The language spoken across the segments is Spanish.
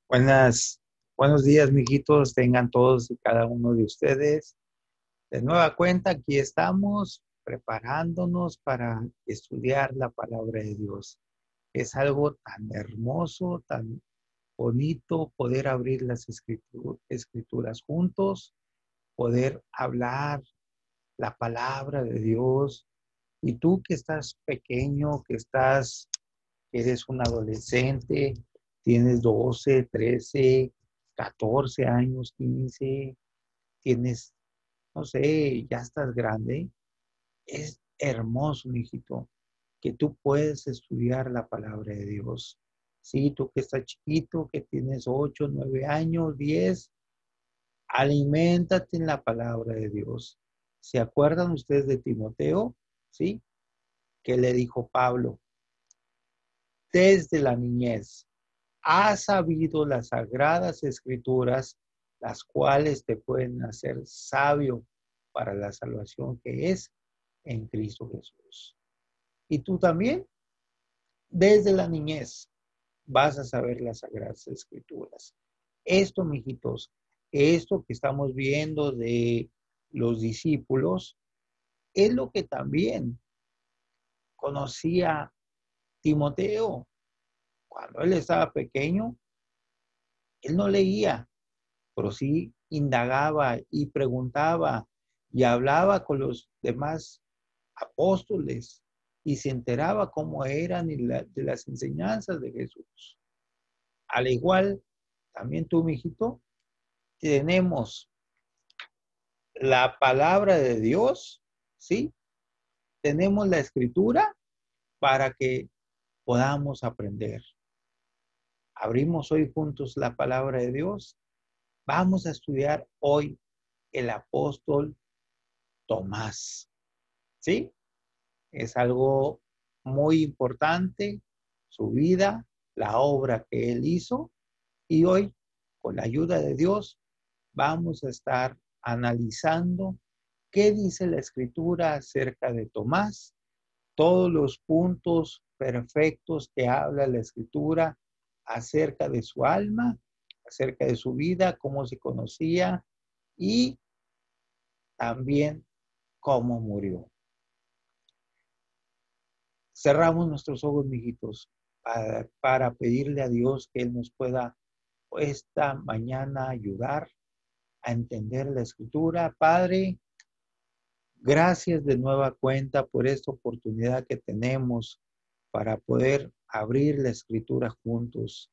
Buenos días, mijitos, tengan todos y cada uno de ustedes. De nueva cuenta, aquí estamos preparándonos para estudiar la palabra de Dios. Es algo tan hermoso, tan bonito poder abrir las escrituras juntos, poder hablar la palabra de Dios. Y tú que estás pequeño, eres un adolescente, tienes 12, 13, 14 años, 15, tienes, no sé, ya estás grande. Es hermoso, mijito, que tú puedes estudiar la palabra de Dios. Sí, tú que estás chiquito, que tienes 8, 9 años, 10, aliméntate en la palabra de Dios. ¿Se acuerdan ustedes de Timoteo? ¿Sí? Que le dijo Pablo, desde la niñez has sabido las sagradas escrituras, las cuales te pueden hacer sabio para la salvación que es en Cristo Jesús. Y tú también, desde la niñez, vas a saber las sagradas escrituras. Esto, mijitos, esto que estamos viendo de los discípulos, es lo que también conocía Timoteo. Cuando él estaba pequeño, él no leía, pero sí indagaba y preguntaba y hablaba con los demás apóstoles y se enteraba cómo eran de las enseñanzas de Jesús. Al igual, también tú, mijito, tenemos la palabra de Dios, ¿sí? Tenemos la escritura para que podamos aprender. Abrimos hoy juntos la palabra de Dios. Vamos a estudiar hoy el apóstol Tomás, ¿sí? Es algo muy importante, su vida, la obra que él hizo, y hoy, con la ayuda de Dios, vamos a estar analizando qué dice la Escritura acerca de Tomás, todos los puntos perfectos que habla la Escritura acerca de su alma, acerca de su vida, cómo se conocía y también cómo murió. Cerramos nuestros ojos, mijitos, para pedirle a Dios que Él nos pueda esta mañana ayudar a entender la Escritura. Padre, gracias de nueva cuenta por esta oportunidad que tenemos para poder abrir la Escritura juntos.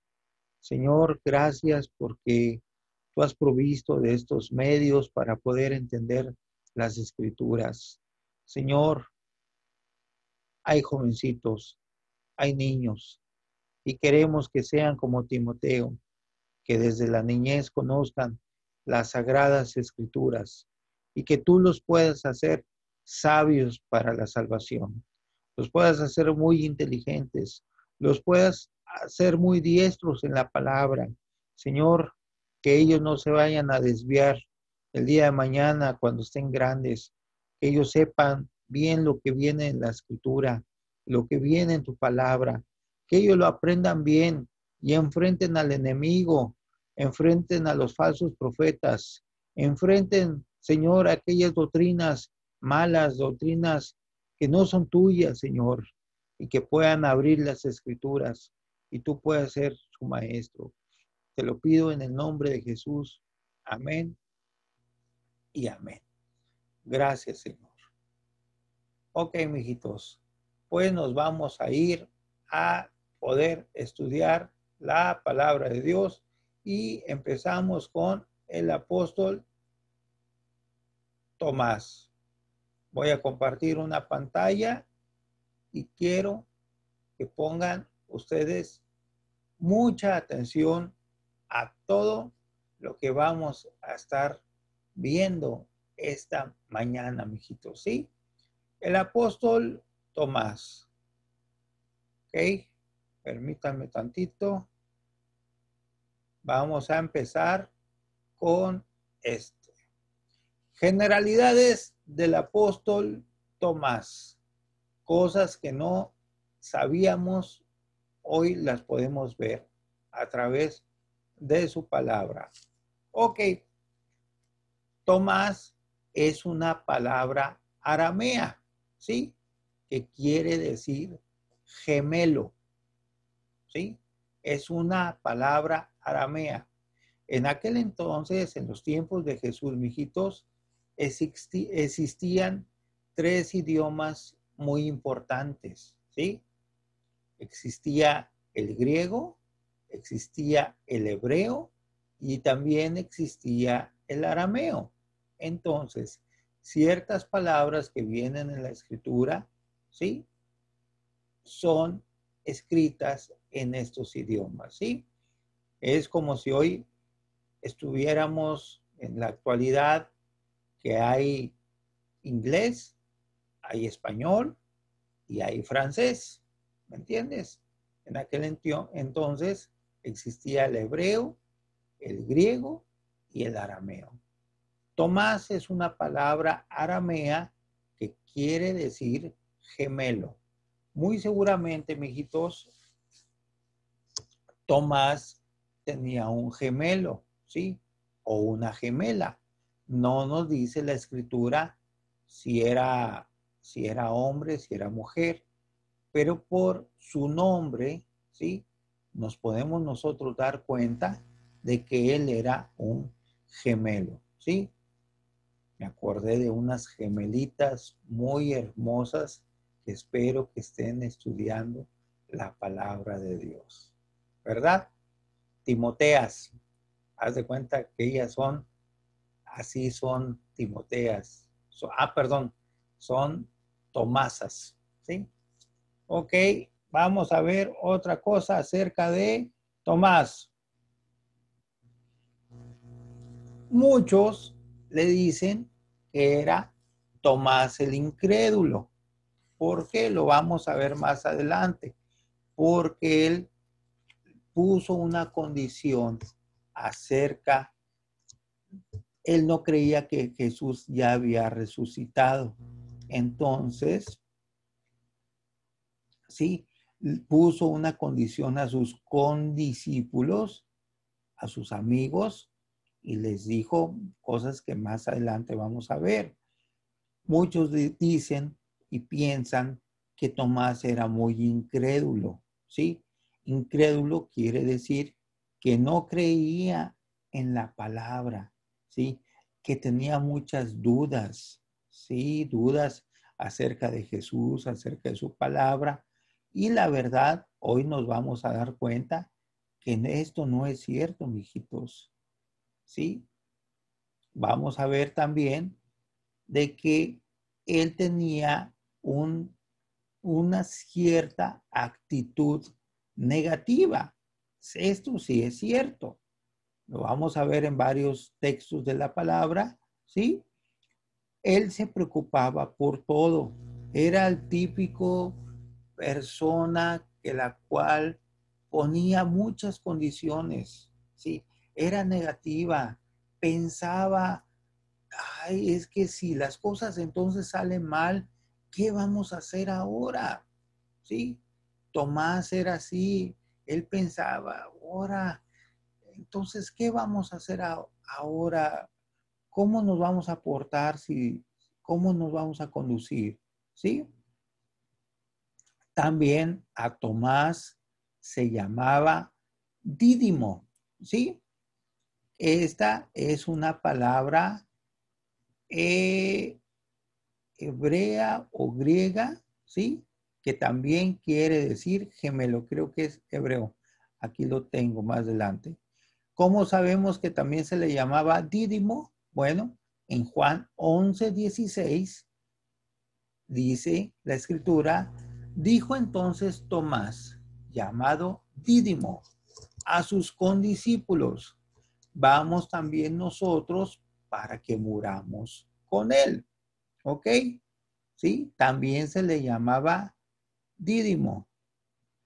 Señor, gracias porque tú has provisto de estos medios para poder entender las Escrituras. Señor, hay jovencitos, hay niños, y queremos que sean como Timoteo, que desde la niñez conozcan las sagradas escrituras y que tú los puedas hacer sabios para la salvación, los puedas hacer muy inteligentes, los puedas hacer muy diestros en la palabra. Señor, que ellos no se vayan a desviar el día de mañana cuando estén grandes, que ellos sepan bien lo que viene en la escritura, lo que viene en tu palabra, que ellos lo aprendan bien y enfrenten al enemigo, enfrenten a los falsos profetas, enfrenten, Señor, aquellas doctrinas malas, doctrinas que no son tuyas, Señor, y que puedan abrir las escrituras y tú puedas ser su maestro. Te lo pido en el nombre de Jesús. Amén y amén. Gracias, Señor. Ok, mijitos, pues nos vamos a ir a poder estudiar la palabra de Dios y empezamos con el apóstol Tomás. Voy a compartir una pantalla y quiero que pongan ustedes mucha atención a todo lo que vamos a estar viendo esta mañana, mijitos, ¿sí? El apóstol Tomás. Ok, permítanme tantito. Vamos a empezar con esto. Generalidades del apóstol Tomás. Cosas que no sabíamos, hoy las podemos ver a través de su palabra. Ok, Tomás es una palabra aramea, ¿sí? Que quiere decir gemelo, ¿sí? Es una palabra aramea. En aquel entonces, en los tiempos de Jesús, mijitos, existían tres idiomas muy importantes, ¿sí? Existía el griego, existía el hebreo y también existía el arameo. Entonces, ciertas palabras que vienen en la escritura, ¿sí? Son escritas en estos idiomas, ¿sí? Es como si hoy estuviéramos en la actualidad que hay inglés, hay español y hay francés, ¿me entiendes? En aquel entonces existía el hebreo, el griego y el arameo. Tomás es una palabra aramea que quiere decir gemelo. Muy seguramente, mijitos, Tomás tenía un gemelo, ¿sí? O una gemela. No nos dice la escritura si era hombre, si era mujer, pero por su nombre, ¿sí? Nos podemos nosotros dar cuenta de que él era un gemelo, ¿sí? Me acordé de unas gemelitas muy hermosas que espero que estén estudiando la palabra de Dios, ¿verdad? Timoteas, haz de cuenta que ellas son, así son Timoteas. Perdón, son Tomasas, ¿sí? Ok, vamos a ver otra cosa acerca de Tomás. Muchos le dicen que era Tomás el incrédulo. ¿Por qué? Lo vamos a ver más adelante. Porque él puso una condición acerca, él no creía que Jesús ya había resucitado. Entonces, sí, puso una condición a sus condiscípulos, a sus amigos, y les dijo cosas que más adelante vamos a ver. Muchos dicen y piensan que Tomás era muy incrédulo, ¿sí? Incrédulo quiere decir que no creía en la palabra, ¿sí? Que tenía muchas dudas, ¿sí? Dudas acerca de Jesús, acerca de su palabra. Y la verdad, hoy nos vamos a dar cuenta que esto no es cierto, mijitos, ¿sí? Vamos a ver también de que él tenía una cierta actitud negativa. Esto sí es cierto. Lo vamos a ver en varios textos de la palabra, ¿sí? Él se preocupaba por todo. Era el típico persona que la cual ponía muchas condiciones, ¿sí? Era negativa, pensaba, ay, es que si las cosas entonces salen mal, ¿qué vamos a hacer ahora? ¿Sí? Tomás era así, él pensaba, ahora, entonces, ¿qué vamos a hacer ahora? ¿Cómo nos vamos a portar? ¿Cómo nos vamos a conducir? ¿Sí? También a Tomás se llamaba Dídimo, ¿sí? Esta es una palabra hebrea o griega, ¿sí? Que también quiere decir gemelo, creo que es hebreo. Aquí lo tengo más adelante. ¿Cómo sabemos que también se le llamaba Dídimo? Bueno, en Juan 11:16 dice la escritura, dijo entonces Tomás, llamado Dídimo, a sus condiscípulos, vamos también nosotros para que muramos con él. ¿Ok? ¿Sí? También se le llamaba Dídimo.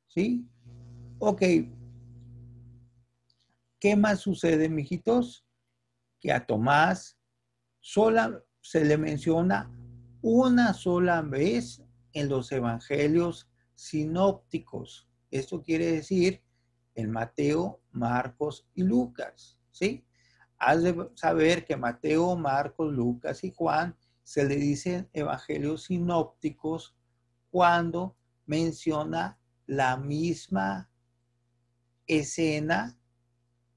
¿Sí? Ok. ¿Qué más sucede, mijitos? Que a Tomás se le menciona una sola vez en los evangelios sinópticos. Esto quiere decir en Mateo, Marcos y Lucas, ¿sí? Has de saber que Mateo, Marcos, Lucas y Juan se le dicen evangelios sinópticos cuando menciona la misma escena,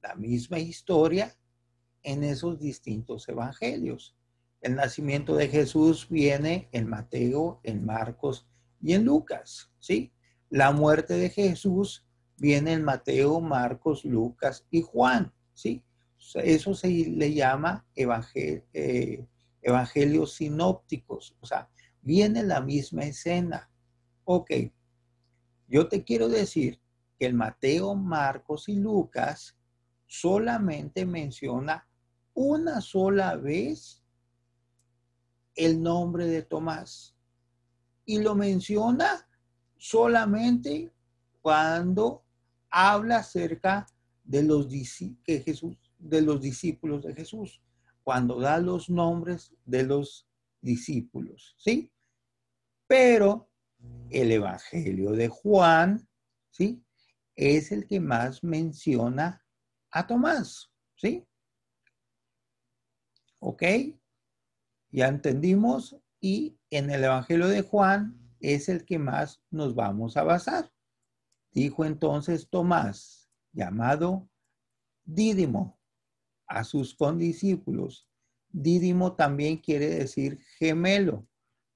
la misma historia en esos distintos evangelios. El nacimiento de Jesús viene en Mateo, en Marcos y en Lucas, ¿sí? La muerte de Jesús viene en Mateo, Marcos, Lucas y Juan, ¿sí? Eso se le llama evangelios sinópticos, o sea, viene la misma escena. Ok, yo te quiero decir que el Mateo, Marcos y Lucas solamente menciona una sola vez el nombre de Tomás y lo menciona solamente cuando habla acerca de de los discípulos de Jesús, cuando da los nombres de los discípulos, ¿sí? Pero el Evangelio de Juan, ¿sí? Es el que más menciona a Tomás, ¿sí? ¿Ok? Ya entendimos, y en el Evangelio de Juan es el que más nos vamos a basar. Dijo entonces Tomás, llamado Dídimo, a sus condiscípulos. Dídimo también quiere decir gemelo.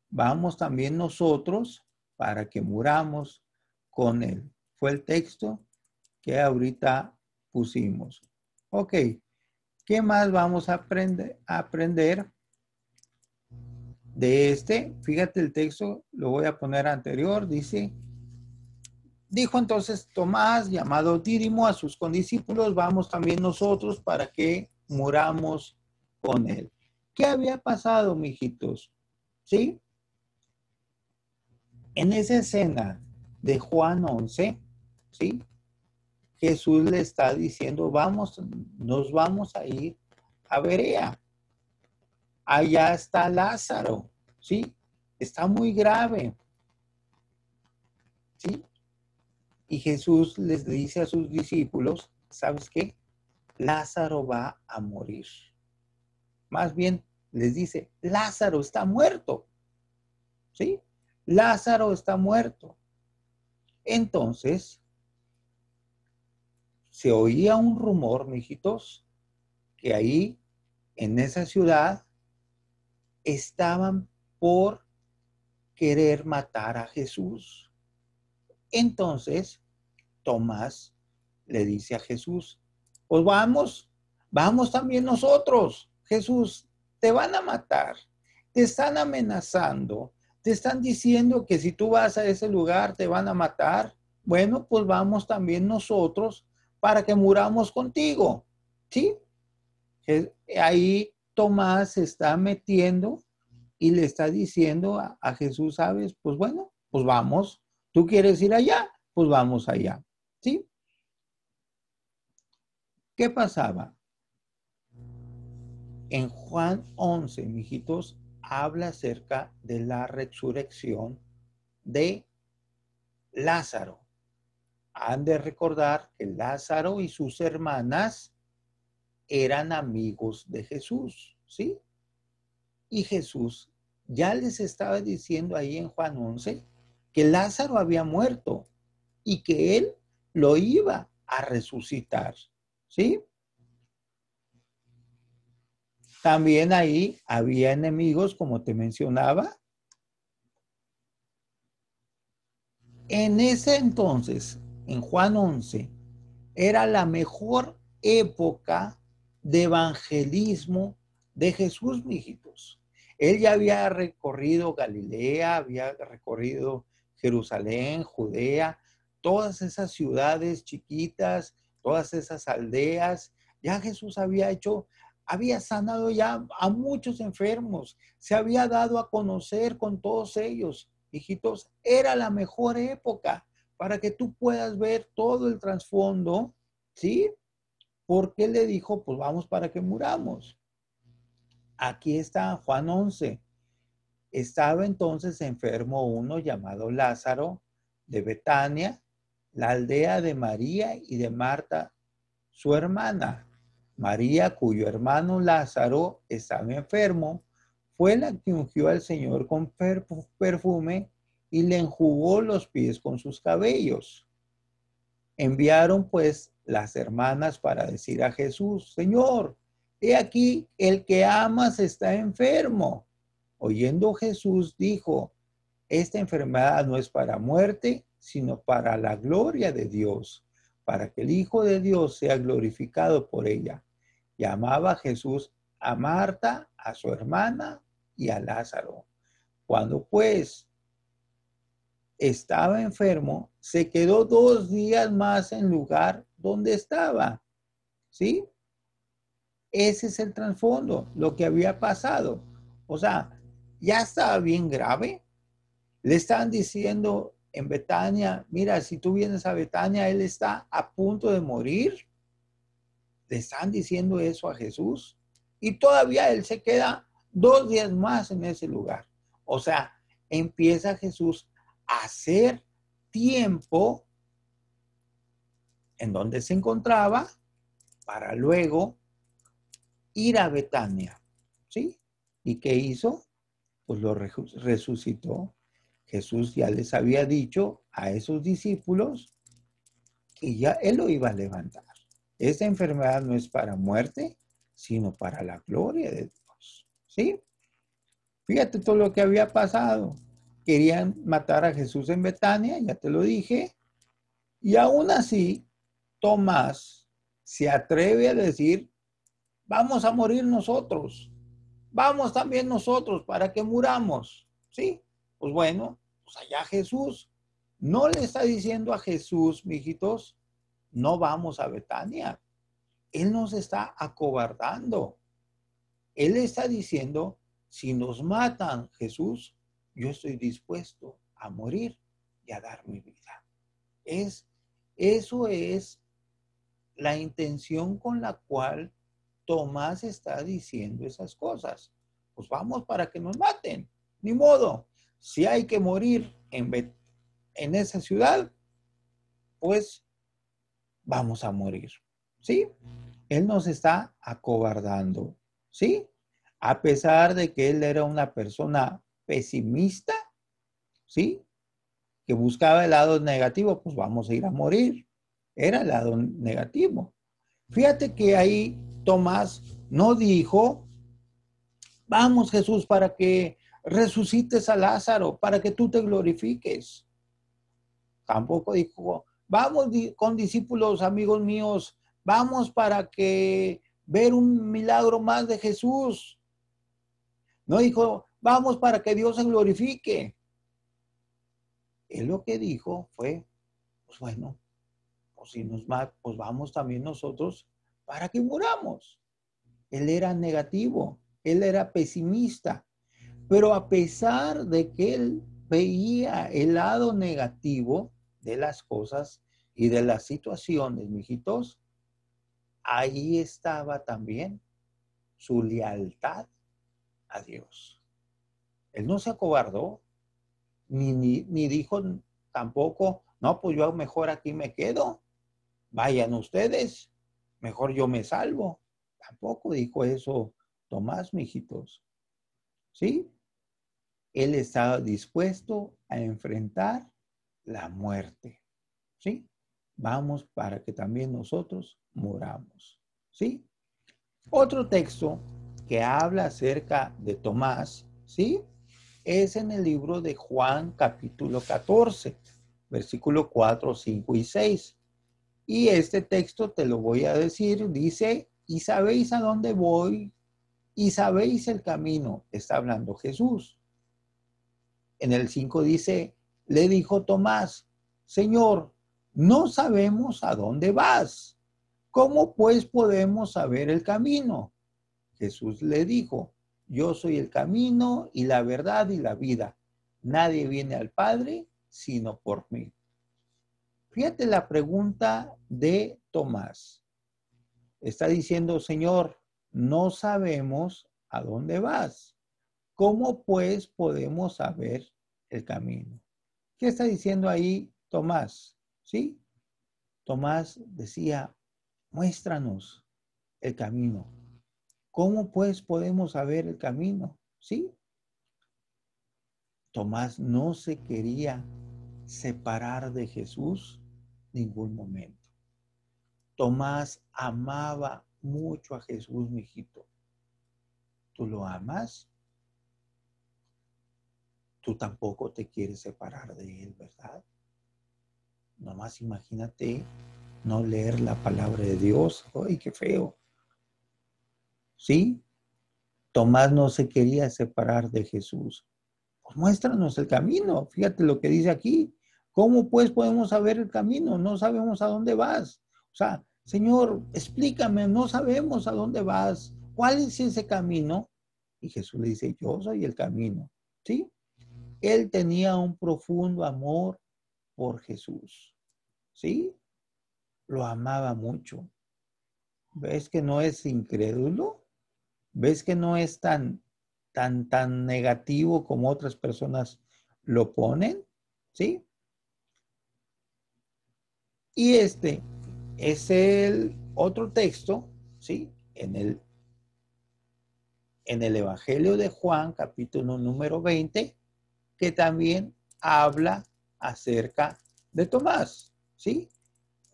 Vamos también nosotros para que muramos con él. Fue el texto que ahorita pusimos. Ok, ¿qué más vamos a aprender de este? Fíjate el texto, lo voy a poner anterior, dice, dijo entonces Tomás, llamado Dídimo, a sus condiscípulos, vamos también nosotros para que muramos con él. ¿Qué había pasado, mijitos? ¿Sí? En esa escena de Juan 11, ¿sí? Jesús le está diciendo, nos vamos a ir a Berea. Allá está Lázaro, ¿sí? Está muy grave, ¿sí? Y Jesús les dice a sus discípulos, ¿sabes qué? Lázaro va a morir. Más bien les dice, Lázaro está muerto, ¿sí? Lázaro está muerto. Entonces, se oía un rumor, mijitos, que ahí, en esa ciudad, estaban por querer matar a Jesús. Entonces, Tomás le dice a Jesús, pues vamos también nosotros. Jesús, te van a matar, te están amenazando, te están diciendo que si tú vas a ese lugar te van a matar. Bueno, pues vamos también nosotros para que muramos contigo. ¿Sí? Ahí Tomás se está metiendo y le está diciendo a Jesús, ¿sabes? Pues bueno, pues vamos. ¿Tú quieres ir allá? Pues vamos allá. ¿Sí? ¿Qué pasaba? En Juan 11, mijitos, habla acerca de la resurrección de Lázaro. Han de recordar que Lázaro y sus hermanas eran amigos de Jesús, ¿sí? Y Jesús ya les estaba diciendo ahí en Juan 11 que Lázaro había muerto y que él lo iba a resucitar, ¿sí? También ahí había enemigos, como te mencionaba. En ese entonces, en Juan 11, era la mejor época de evangelismo de Jesús, mijitos. Él ya había recorrido Galilea, había recorrido Jerusalén, Judea, todas esas ciudades chiquitas, todas esas aldeas. Ya Jesús había sanado ya a muchos enfermos, se había dado a conocer con todos ellos. Hijitos, era la mejor época para que tú puedas ver todo el trasfondo, ¿sí? Porque él le dijo, pues vamos para que muramos. Aquí está Juan 11. Estaba entonces enfermo uno llamado Lázaro de Betania, la aldea de María y de Marta su hermana. María, cuyo hermano Lázaro estaba enfermo, fue la que ungió al Señor con perfume y le enjugó los pies con sus cabellos. Enviaron pues las hermanas para decir a Jesús: Señor, he aquí el que amas está enfermo. Oyendo Jesús dijo: esta enfermedad no es para muerte, sino para la gloria de Dios, para que el Hijo de Dios sea glorificado por ella. Llamaba Jesús a Marta, a su hermana y a Lázaro. Cuando pues estaba enfermo, se quedó 2 días más en lugar donde estaba. ¿Sí? Ese es el trasfondo, lo que había pasado. O sea, ya estaba bien grave. Le estaban diciendo en Betania: mira, si tú vienes a Betania, él está a punto de morir. Le están diciendo eso a Jesús. Y todavía él se queda 2 días más en ese lugar. O sea, empieza Jesús a hacer tiempo en donde se encontraba para luego ir a Betania. ¿Sí? ¿Y qué hizo? Pues lo resucitó. Jesús ya les había dicho a esos discípulos que ya él lo iba a levantar. Esta enfermedad no es para muerte, sino para la gloria de Dios. ¿Sí? Fíjate todo lo que había pasado. Querían matar a Jesús en Betania, ya te lo dije. Y aún así, Tomás se atreve a decir: vamos a morir nosotros. Vamos también nosotros para que muramos. ¿Sí? Pues bueno, pues allá Jesús. No le está diciendo a Jesús, mijitos, no vamos a Betania. Él nos está acobardando. Él está diciendo: si nos matan, Jesús, yo estoy dispuesto a morir y a dar mi vida. Eso es la intención con la cual Tomás está diciendo esas cosas. Pues vamos para que nos maten. Ni modo. Si hay que morir en esa ciudad, pues vamos a morir. ¿Sí? Él nos está acobardando. ¿Sí? A pesar de que él era una persona pesimista, ¿sí? Que buscaba el lado negativo, pues vamos a ir a morir. Era el lado negativo. Fíjate que ahí Tomás no dijo: vamos, Jesús, para que resucites a Lázaro, para que tú te glorifiques. Tampoco dijo: vamos con discípulos, amigos míos, vamos para que ver un milagro más de Jesús. No dijo: vamos para que Dios se glorifique. Él lo que dijo fue: pues bueno, pues si nos mata, pues vamos también nosotros para que muramos. Él era negativo, él era pesimista, pero a pesar de que él veía el lado negativo de las cosas y de las situaciones, mijitos, ahí estaba también su lealtad a Dios. Él no se acobardó, ni dijo tampoco: no, pues yo mejor aquí me quedo, vayan ustedes, mejor yo me salvo. Tampoco dijo eso Tomás, mijitos. ¿Sí? Él estaba dispuesto a enfrentar la muerte. ¿Sí? Vamos para que también nosotros muramos. ¿Sí? Otro texto que habla acerca de Tomás, ¿sí? Es en el libro de Juan, capítulo 14, versículo 4, 5 y 6. Y este texto te lo voy a decir, dice: y sabéis a dónde voy, y sabéis el camino. Está hablando Jesús. En el 5 dice: le dijo Tomás: Señor, no sabemos a dónde vas. ¿Cómo pues podemos saber el camino? Jesús le dijo: yo soy el camino y la verdad y la vida. Nadie viene al Padre sino por mí. Fíjate la pregunta de Tomás. Está diciendo: Señor, no sabemos a dónde vas. ¿Cómo pues podemos saber el camino? ¿Qué está diciendo ahí Tomás? ¿Sí? Tomás decía: muéstranos el camino. ¿Cómo pues podemos saber el camino? ¿Sí? Tomás no se quería separar de Jesús ningún momento. Tomás amaba mucho a Jesús, mijito. ¿Tú lo amas? Tú tampoco te quieres separar de él, ¿verdad? Nomás imagínate no leer la palabra de Dios. ¡Ay, qué feo! ¿Sí? Tomás no se quería separar de Jesús. Pues muéstranos el camino. Fíjate lo que dice aquí. ¿Cómo pues podemos saber el camino? No sabemos a dónde vas. O sea, Señor, explícame, no sabemos a dónde vas. ¿Cuál es ese camino? Y Jesús le dice, yo soy el camino. ¿Sí? Él tenía un profundo amor por Jesús. ¿Sí? Lo amaba mucho. ¿Ves que no es incrédulo? ¿Ves que no es tan negativo como otras personas lo ponen? ¿Sí? Y este es el otro texto, ¿sí? En el Evangelio de Juan, capítulo número 20, que también habla acerca de Tomás, ¿sí?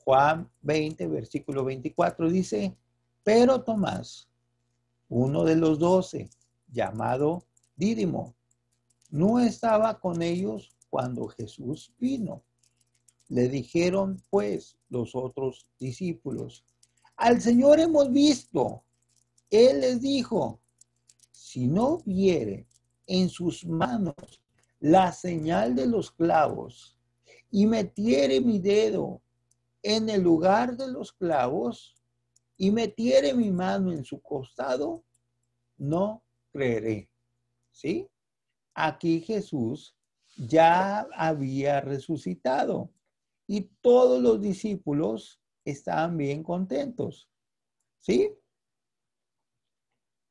Juan 20, versículo 24 dice, pero Tomás, uno de los 12, llamado Dídimo, no estaba con ellos cuando Jesús vino. Le dijeron pues los otros discípulos, al Señor hemos visto. Él les dijo, si no viere en sus manos la señal de los clavos y metiere mi dedo en el lugar de los clavos y metiere mi mano en su costado, no creeré. ¿Sí? Aquí Jesús ya había resucitado y todos los discípulos estaban bien contentos. ¿Sí?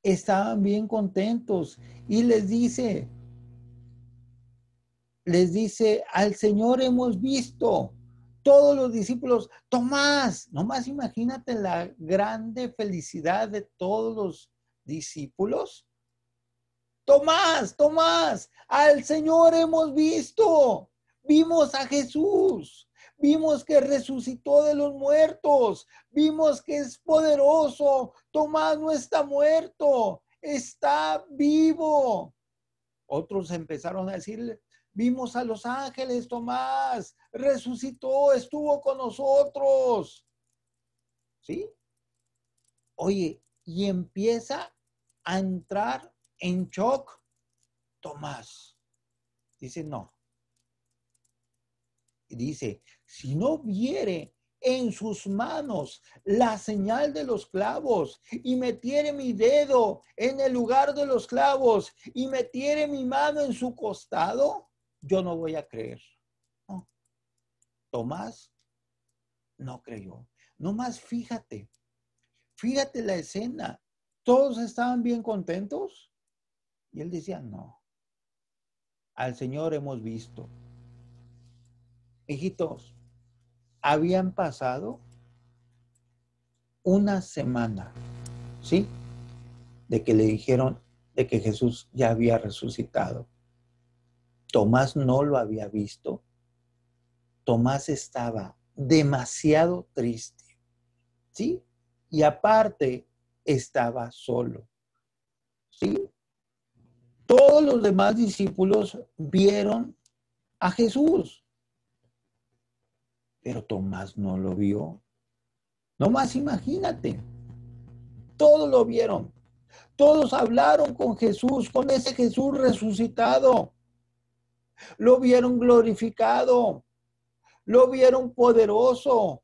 Estaban bien contentos y les dice, al Señor hemos visto. Todos los discípulos, Tomás, nomás imagínate la grande felicidad de todos los discípulos. Tomás, Tomás, al Señor hemos visto. Vimos a Jesús. Vimos que resucitó de los muertos. Vimos que es poderoso. Tomás no está muerto. Está vivo. Otros empezaron a decirle, vimos a los ángeles, Tomás. Resucitó, estuvo con nosotros. ¿Sí? Oye, y empieza a entrar en shock Tomás. Dice, no. Y dice, si no viere en sus manos la señal de los clavos y metiere mi dedo en el lugar de los clavos y metiere mi mano en su costado, yo no voy a creer. No. Tomás no creyó. Nomás fíjate la escena. Todos estaban bien contentos y él decía, no, al Señor hemos visto. Hijitos, habían pasado una semana, ¿sí? De que le dijeron de que Jesús ya había resucitado. Tomás no lo había visto. Tomás estaba demasiado triste, ¿sí? Y aparte estaba solo, ¿sí? Todos los demás discípulos vieron a Jesús, pero Tomás no lo vio. Nomás imagínate, todos lo vieron. Todos hablaron con Jesús, con ese Jesús resucitado. Lo vieron glorificado, lo vieron poderoso,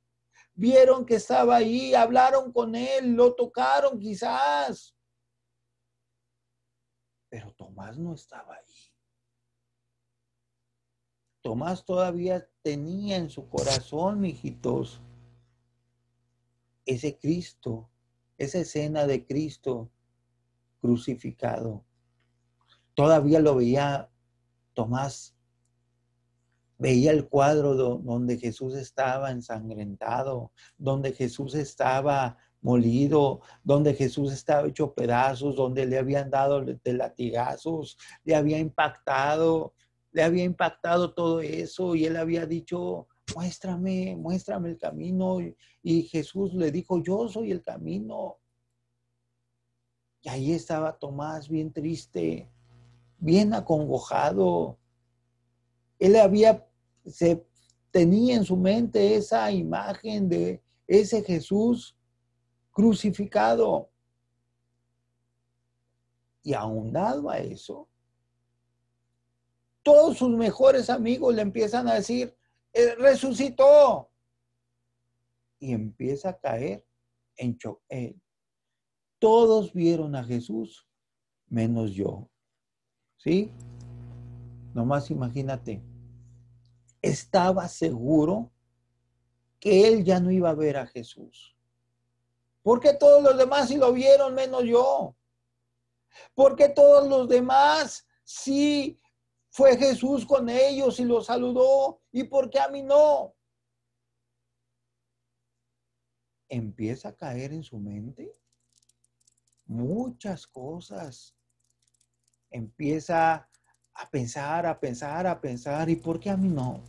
vieron que estaba ahí, hablaron con él, lo tocaron quizás. Pero Tomás no estaba ahí. Tomás todavía tenía en su corazón, mijitos, ese Cristo, esa escena de Cristo crucificado. Todavía lo veía Tomás Veía el cuadro donde Jesús estaba ensangrentado, donde Jesús estaba molido, donde Jesús estaba hecho pedazos, donde le habían dado de latigazos, le había impactado todo eso y él había dicho, muéstrame el camino. Y Jesús le dijo, yo soy el camino. Y ahí estaba Tomás bien triste, bien acongojado. Él tenía en su mente esa imagen de ese Jesús crucificado. Y aunado a eso, todos sus mejores amigos le empiezan a decir, resucitó. Y empieza a caer en choque. Todos vieron a Jesús, menos yo. ¿Sí? Nomás imagínate. Estaba seguro que él ya no iba a ver a Jesús. ¿Por qué todos los demás sí lo vieron, menos yo? ¿Por qué todos los demás sí fue Jesús con ellos y los saludó? ¿Y por qué a mí no? Empieza a caer en su mente muchas cosas. Empieza a pensar, ¿y por qué a mí no?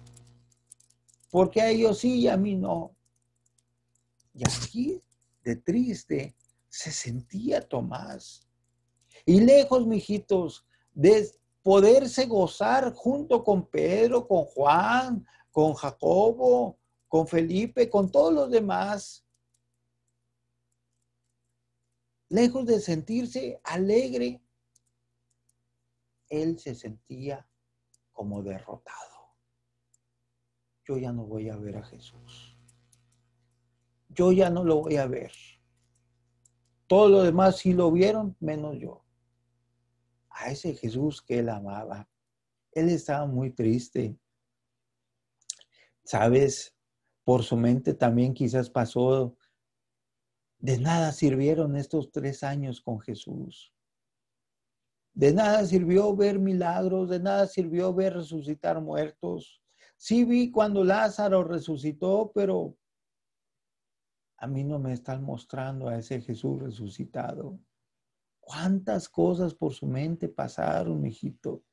¿Por qué a ellos sí y a mí no? Y aquí, de triste, se sentía Tomás. Y lejos, mijitos, de poderse gozar junto con Pedro, con Juan, con Jacobo, con Felipe, con todos los demás, lejos de sentirse alegre, él se sentía como derrotado. Yo ya no voy a ver a Jesús. Yo ya no lo voy a ver. Todos los demás sí lo vieron, menos yo. A ese Jesús que él amaba. Él estaba muy triste. ¿Sabes? Por su mente también quizás pasó, de nada sirvieron estos 3 años con Jesús. De nada sirvió ver milagros, de nada sirvió ver resucitar muertos. Sí vi cuando Lázaro resucitó, pero a mí no me están mostrando a ese Jesús resucitado. ¿Cuántas cosas por su mente pasaron, mijito?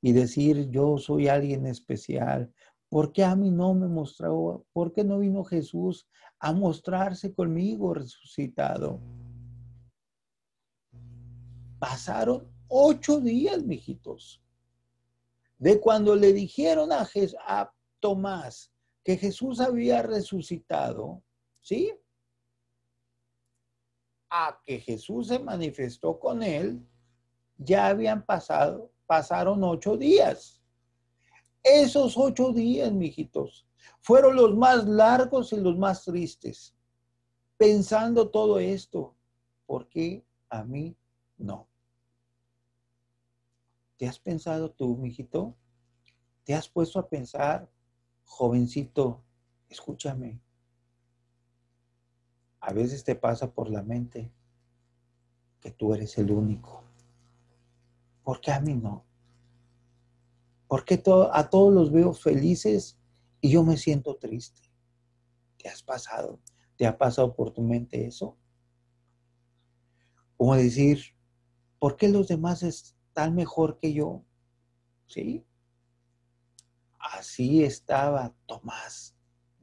Y decir, yo soy alguien especial. ¿Por qué a mí no me mostró? ¿Por qué no vino Jesús a mostrarse conmigo resucitado? Pasaron 8 días, mijitos. De cuando le dijeron a Tomás que Jesús había resucitado, ¿sí? A que Jesús se manifestó con él, ya pasaron 8 días. Esos 8 días, mijitos, fueron los más largos y los más tristes. Pensando todo esto, ¿por qué a mí no? ¿Te has pensado tú, mijito? ¿Te has puesto a pensar, jovencito? Escúchame. A veces te pasa por la mente que tú eres el único. ¿Por qué a mí no? ¿Por qué a todos los veo felices y yo me siento triste? ¿Te ha pasado por tu mente eso? Como decir, ¿por qué los demás están mejor que yo? ¿Sí? Así estaba Tomás,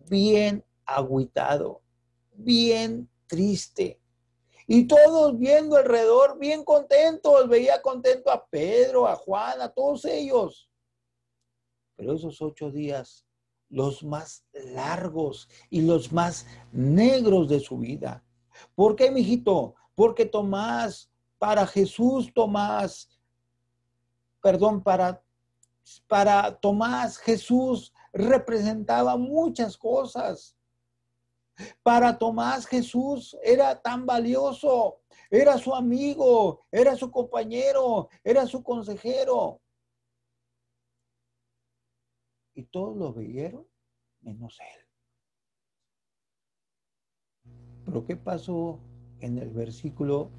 bien agüitado, bien triste. Y todos viendo alrededor, bien contentos. Veía contento a Pedro, a Juan, a todos ellos. Pero esos 8 días, los más largos y los más negros de su vida. ¿Por qué, mijito? Porque para Jesús Tomás, perdón, para Tomás Jesús representaba muchas cosas. Para Tomás Jesús era tan valioso, era su amigo, era su compañero, era su consejero. Y todos lo veyeron, menos él. Pero ¿qué pasó en el versículo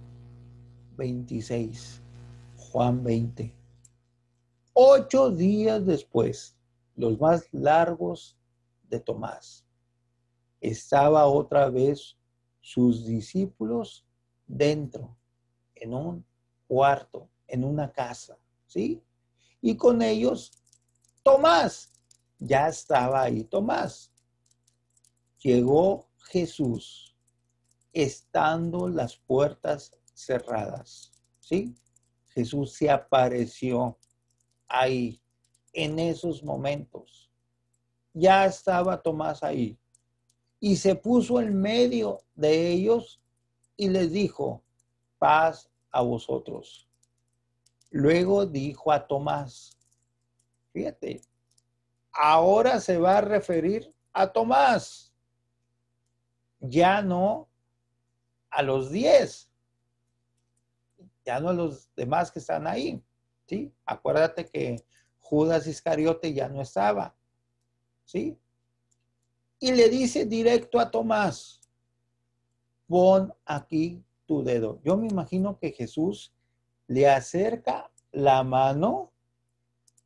26? Juan 20. 8 días después. los más largos de Tomás. Estaba otra vez sus discípulos dentro, en un cuarto, en una casa, ¿sí? Y con ellos, Tomás. Ya estaba ahí Tomás. Llegó Jesús, estando las puertas cerradas, ¿sí? Jesús se apareció ahí, en esos momentos. Ya estaba Tomás ahí. Y se puso en medio de ellos y les dijo, paz a vosotros. Luego dijo a Tomás, fíjate, ahora se va a referir a Tomás, ya no a los 10, ya no a los demás que están ahí, ¿sí? Acuérdate que Judas Iscariote ya no estaba, ¿sí? Y le dice directo a Tomás, pon aquí tu dedo. Yo me imagino que Jesús le acerca la mano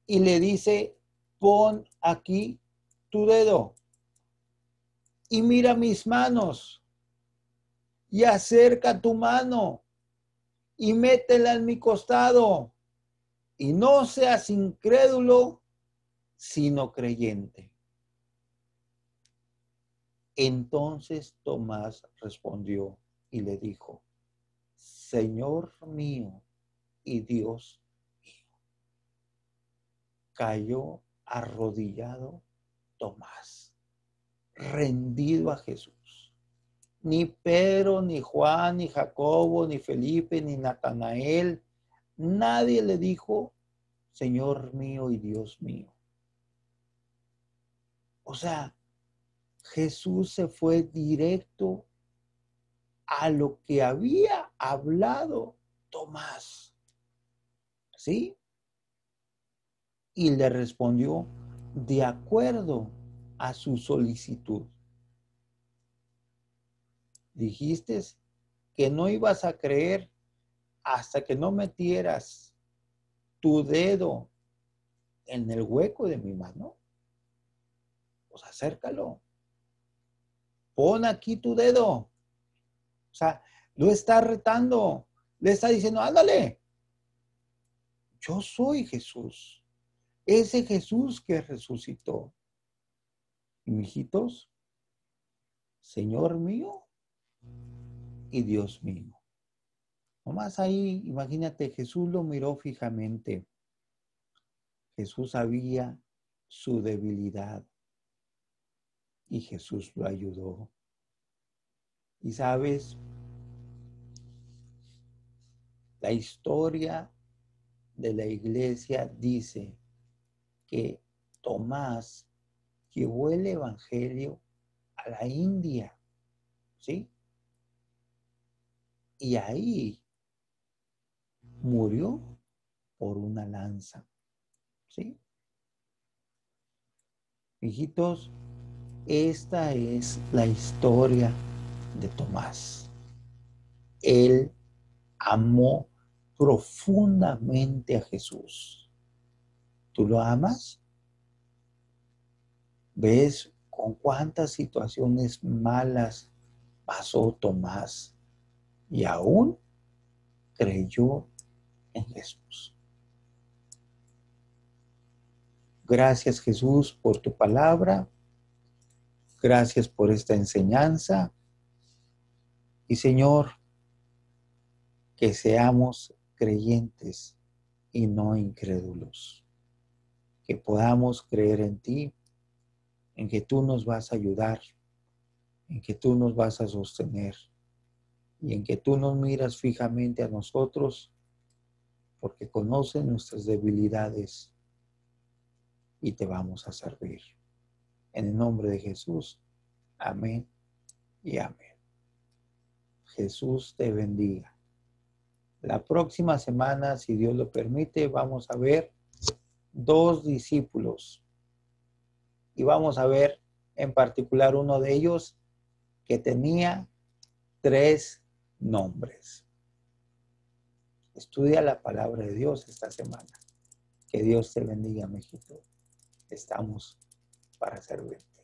y le dice, pon aquí tu dedo y mira mis manos y acerca tu mano y métela en mi costado y no seas incrédulo, sino creyente. Entonces Tomás respondió y le dijo, Señor mío y Dios mío. Cayó arrodillado Tomás, rendido a Jesús. Ni Pedro, ni Juan, ni Jacobo, ni Felipe, ni Natanael, nadie le dijo, Señor mío y Dios mío. O sea, Jesús se fue directo a lo que había hablado Tomás, ¿sí? Y le respondió de acuerdo a su solicitud. Dijiste que no ibas a creer hasta que no metieras tu dedo en el hueco de mi mano. Pues acércalo. Pon aquí tu dedo. O sea, lo está retando. Le está diciendo, ándale. Yo soy Jesús. Ese Jesús que resucitó. Y mijitos, Señor mío y Dios mío. Nomás ahí, imagínate, Jesús lo miró fijamente. Jesús sabía su debilidad y Jesús lo ayudó. Y sabes, la historia de la iglesia dice que Tomás llevó el evangelio a la India, ¿sí? Y ahí murió por una lanza, ¿sí? Hijitos, esta es la historia de Tomás. Él amó profundamente a Jesús. ¿Tú lo amas? ¿Ves con cuántas situaciones malas pasó Tomás y aún creyó en Jesús? Gracias, Jesús, por tu palabra. Gracias por esta enseñanza. Y Señor, que seamos creyentes y no incrédulos. Que podamos creer en ti, en que tú nos vas a ayudar, en que tú nos vas a sostener y en que tú nos miras fijamente a nosotros porque conoces nuestras debilidades y te vamos a servir. En el nombre de Jesús, amén y amén. Jesús te bendiga. La próxima semana, si Dios lo permite, vamos a ver 2 discípulos y vamos a ver en particular uno de ellos que tenía 3 nombres. Estudia la palabra de Dios esta semana. Que Dios te bendiga, mijito. estamos para servirte.